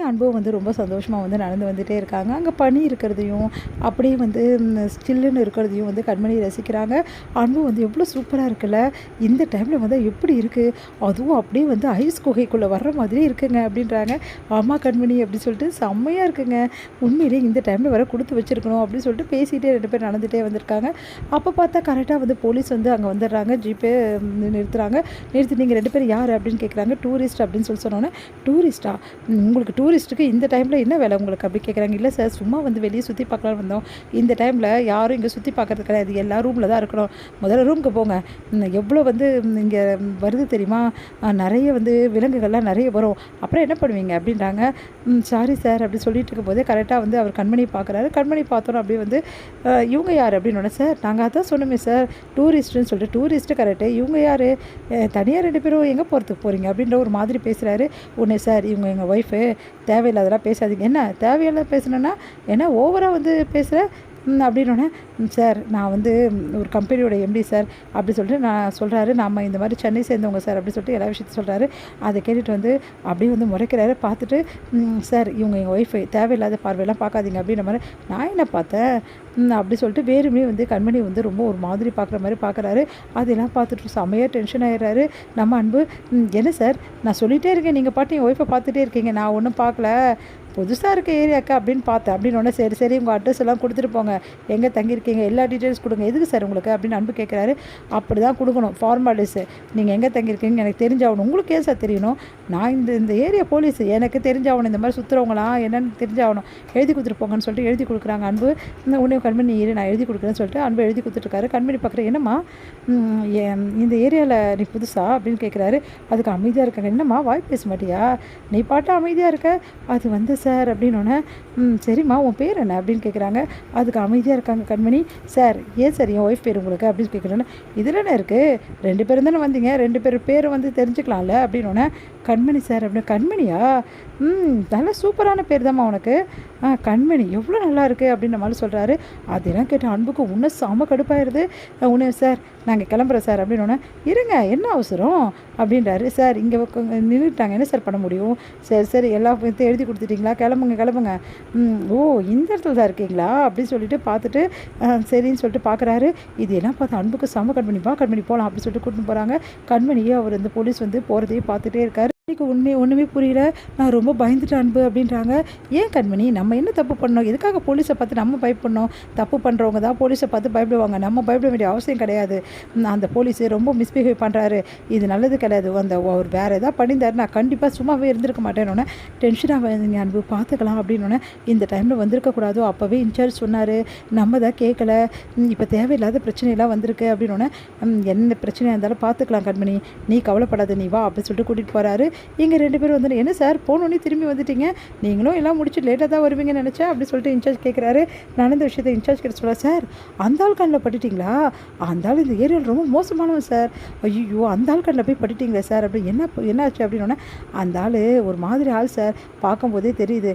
அனுபவம் வந்து ரொம்ப சந்தோஷமாக வந்து நடந்து வந்துகிட்டே இருக்காங்க. அங்கே பனி இருக்கிறதையும் அப்படியே வந்து சில்லுன்னு இருக்கிறதையும் வந்து கண்மணி ரசிக்கிறாங்க. அனுபவம் வந்து எவ்வளோ சூப்பராக இருக்குல்ல, இந்த டைமில் வந்து எப்படி இருக்குது, அதுவும் அப்படியே வந்து ஐஸ் குகைக்குள்ளே வர்ற மாதிரி இருக்குங்க அப்படின்றாங்க. ஆமாம் கண்மணி அப்படி சொல்லிட்டு செம்மையாக இருக்குங்க, உண்மையிலேயே இந்த டைமில் வர கொடுத்து வச்சுருக்கணும் அப்படின்னு சொல்லிட்டு பேசிகிட்டே 2 பேர் நடந்துகிட்டே வந்திருக்காங்க. அப்போ பார்த்தா கரெக்டாக வந்து போலீஸ் வந்து அங்கே வந்துடுறாங்க. ஜீப்பே நிறுத்துகிறாங்க. நிறுத்தி நீங்கள் 2 பேர் யார் அப்படின்னு கேட்குறாங்க. டூரிஸ்ட் அப்படின்னு சொல்லி சொன்னோன்னே, டூரிஸ்ட்டா, உங்களுக்கு டூரிஸ்ட்டுக்கு இந்த டைமில் என்ன வேலை உங்களுக்கு அப்படி கேட்குறாங்க. இல்லை சார், சும்மா வந்து வெளியே சுற்றி பார்க்கலான்னு வந்தோம். இந்த டைமில் யாரும் இங்கே சுற்றி பார்க்கறது கிடையாது, எல்லா ரூமில் தான் இருக்கணும். முதல்ல ரூமுக்கு போங்க. எவ்வளோ வந்து இங்கே வருது தெரியுமா, நிறைய வந்து விலங்குகள்லாம் நிறைய வரும், அப்புறம் என்ன பண்ணுவீங்க அப்படின்றாங்க. சாரி சார் அப்படி சொல்லிட்டு இருக்கும்போதே கரெக்டாக வந்து அவர் கண்மணி பார்க்குறாரு. கண்மணி பார்த்தோன்னா அப்படியே வந்து இவங்க யார் அப்படின்னு. சார் நாங்கள் அதான் சொன்னோமே சார், டூரிஸ்ட்டுன்னு சொல்லிட்டு. டூரிஸ்ட்டு கரெக்டு, இவங்க யார், தனியாக 2 பேரும் எங்கே போகிறதுக்கு போகிறீங்க அப்படின்ற ஒரு மாதிரி பேசுகிறாரு. உடனே சார் இவங்க எங்கள் ஒய்ஃபு, தேவையில்லாதெல்லாம் பேசாதீங்க. என்ன தேவையில்லாத பேசுனேன்னா என்ன ஓவராக வந்து பேசுகிற அப்படின்னோடனே, சார் நான் வந்து ஒரு கம்பெனியோட எம்டி சார் அப்படி சொல்லிட்டு நான் சொல்கிறாரு. நம்ம இந்த மாதிரி சென்னை சேர்ந்தவங்க சார் அப்படி சொல்லிட்டு எல்லா விஷயத்தையும் சொல்கிறாரு. அதை கேட்டுட்டு வந்து அப்படியே வந்து முறைக்கிறாரு. பார்த்துட்டு சார் இவங்க எங்கள் ஒய்ஃபு, தேவையில்லாத பார்வையெல்லாம் பார்க்காதீங்க அப்படின்ற மாதிரி. நான் என்ன பார்த்தேன் அப்படி சொல்லிட்டு வேறுமே வந்து கண்மணி வந்து ரொம்ப ஒரு மாதிரி பார்க்குற மாதிரி பார்க்குறாரு. அதெல்லாம் பார்த்துட்டு செம்மையாக டென்ஷன் ஆகிடுறாரு நம்ம அன்பு. என்ன சார் நான் சொல்லிகிட்டே இருக்கேன், நீங்கள் பாட்டு என் ஒய்ஃபை பார்த்துட்டே இருக்கீங்க, நான் ஒன்றும் பார்க்கல, புதுசாக இருக்க ஏரியாக்கா அப்படின்னு பார்த்தேன் அப்படின்னு. சரி சரி உங்கள் அட்ரஸ் எல்லாம் கொடுத்துட்டு போங்க, எங்கே தங்கியிருக்கீங்க எல்லா டீட்டெயில்ஸ் கொடுங்க. எதுக்கு சார் உங்களுக்கு அப்படின்னு அன்பு கேட்குறாரு. அப்படி தான் கொடுக்கணும் ஃபார்மாலிட்டிஸு, நீங்கள் எங்கே தங்கியிருக்கீங்க எனக்கு தெரிஞ்சாகணும். உங்களுக்கு ஏன் சார் தெரியணும், நான் இந்த ஏரியா போலீஸ், எனக்கு தெரிஞ்சாகணும், இந்த மாதிரி சுற்றுறவங்களாம் என்னென்னு தெரிஞ்சாகணும், எழுதி கொடுத்துட்டு போங்கன்னு சொல்லிட்டு எழுதி கொடுக்குறாங்க அன்பு. உடனே கண்மணி இரு நான் எழுதி கொடுக்குறேன்னு சொல்லிட்டு அன்பு எழுதி கொடுத்துட்ருக்காரு. கண்மணி பார்க்குறேன், என்னம்மா இந்த ஏரியாவில் நீ புதுசா அப்படின்னு கேட்குறாரு. அதுக்கு அமைதியாக இருக்காங்க. என்னம்மா வாய் பேச மாட்டியா, நீ பாட்டு அமைதியாக இருக்க. அது வந்து சார் அப்படின்னோடனே, சரிம்மா உன் பேர் என்ன அப்படின்னு கேட்குறாங்க. அதுக்கு அமைதியாக இருக்காங்க கண்மணி. சார் ஏன் சார் என் ஒய்ஃப் பேர் உங்களுக்கு அப்படின்னு கேட்குறேன்னா, இதில் என்ன இருக்குது, 2 பேரும் தானே வந்தீங்க, 2 பேர் பேரை வந்து தெரிஞ்சுக்கலாம்ல அப்படின்னோடனே, கண்மணி சார் அப்படின்னு. கண்மணியா, நல்ல சூப்பரான பேர் தான்மா உனக்கு, கண்மணி எவ்வளோ நல்லா இருக்குது அப்படின்ற மாதிரி சொல்கிறாரு. அதெல்லாம் கேட்டு அன்புக்கு இன்னும் செம கடுப்பாயிருது. உடனே சார் நாங்கள் கிளம்புறோம் சார் அப்படின்னோடனே, இருங்க என்ன அவசரம் அப்படின்றாரு. சார் இங்கே நின்றுட்டாங்க, என்ன சார் பண்ண முடியும், சரி சரி எல்லா எழுதி கொடுத்துட்டிங்களா, கிளம்புங்க கிளம்புங்க. ஓ இந்த இடத்துல தான் இருக்கீங்களா அப்படின்னு சொல்லிட்டு பார்த்துட்டு சரின்னு சொல்லிட்டு பார்க்குறாரு. இது எல்லாம் பார்த்து அன்புக்கு செம கண்மணி, வா கண்மணி போகலாம் அப்படின்னு சொல்லிட்டு கூட்டின்னு போகிறாங்க. கண்மணியே அவர் இந்த போலீஸ் வந்து போகிறதையே பார்த்துட்டே இருக்காரு. எனக்கு ஒன்றுமே புரியல, நான் ரொம்ப பயந்துட்டேன் அன்பு அப்படின்றாங்க. ஏன் கண்மணி, நம்ம என்ன தப்பு பண்ணோம், எதுக்காக போலீஸை பார்த்து நம்ம பயப்படணும், தப்பு பண்ணுறவங்க தான் போலீஸை பார்த்து பயப்படுவாங்க, நம்ம பயப்பட வேண்டிய அவசியம் கிடையாது. அந்த போலீஸு ரொம்ப மிஸ்பிஹேவ் பண்ணுறாரு, இது நல்லது கிடையாது, அந்த அவர் வேறு எதாவது பண்ணியிருந்தாரு நான் கண்டிப்பாக சும்மாவே இருந்திருக்க மாட்டேன்னொன்னே, டென்ஷனாக வந்துங்க அன்பு பார்த்துக்கலாம் அப்படின்னோடனே, இந்த டைமில் வந்திருக்கக்கூடாதோ அப்போவே இன்சார்ஜ் சொன்னார், நம்ம தான் கேட்கல, இப்போ தேவையில்லாத பிரச்சனையெல்லாம் வந்திருக்கு அப்படின்னோடனே, என்ன பிரச்சனையாக இருந்தாலும் பார்த்துக்கலாம் கண்மணி, நீ கவலைப்படாத, நீ வா அப்படின்னு சொல்லிட்டு கூட்டிகிட்டு போகிறாரு. இங்கே 2 பேரும் வந்து, என்ன சார் போனோடனே திரும்பி வந்துட்டீங்க, நீங்களும் எல்லாம் முடிச்சு லேட்டாக தான் வருவீங்கன்னு நினச்சேன் அப்படி சொல்லிட்டு இன்சார்ஜ் கேட்குறாரு. நடந்த விஷயத்தை இன்சார்ஜ் கிட்ட சொல்ல, சார் அந்த ஆள் கண்ணில் பட்டுட்டிங்களா, அந்த ஆள் இந்த ஏரியாவில் ரொம்ப மோசமானவன் சார், ஐயோ அந்த ஆள் கண்ணில் போய் பட்டுட்டிங்களே சார் அப்படி, என்ன ஆச்சு அப்படின்னோடனே, அந்த ஆள் ஒரு மாதிரி ஆள் சார், பார்க்கும்போதே தெரியுது,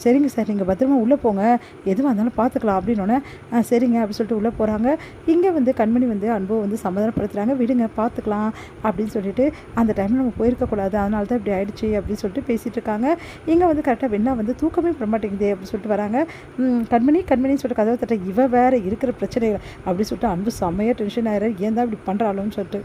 சரிங்க சார் நீங்கள் பத்திரமா உள்ளே போங்க, எதுவாக இருந்தாலும் பார்த்துக்கலாம் அப்படின்னோடனே, சரிங்க அப்படி சொல்லிட்டு உள்ளே போகிறாங்க. இங்கே வந்து கண்மணி வந்து அன்பு வந்து சமாதானப்படுத்துகிறாங்க, விடுங்க பார்த்துக்கலாம் அப்படின்னு சொல்லிட்டு, அந்த டைமில் நம்ம போயிருக்கக்கூடாது, அதனால தான் இப்படி ஆயிடுச்சு அப்படின்னு சொல்லிட்டு பேசிகிட்டு இருக்காங்க. இங்கே வந்து கரெக்டாக வெண்ணா வந்து தூக்கமே பண்ண மாட்டேங்குது அப்படின்னு சொல்லிட்டு வராங்க. கண்மணின்னு சொல்லிட்டு கதவை தட்ட, இவ வேறு இருக்கிற பிரச்சனைகள் அப்படி சொல்லிட்டு அன்பு செம்மையாக டென்ஷன் ஆகிறாரு, ஏன் தான் இப்படி பண்ணுறாளுன்னு சொல்லிட்டு.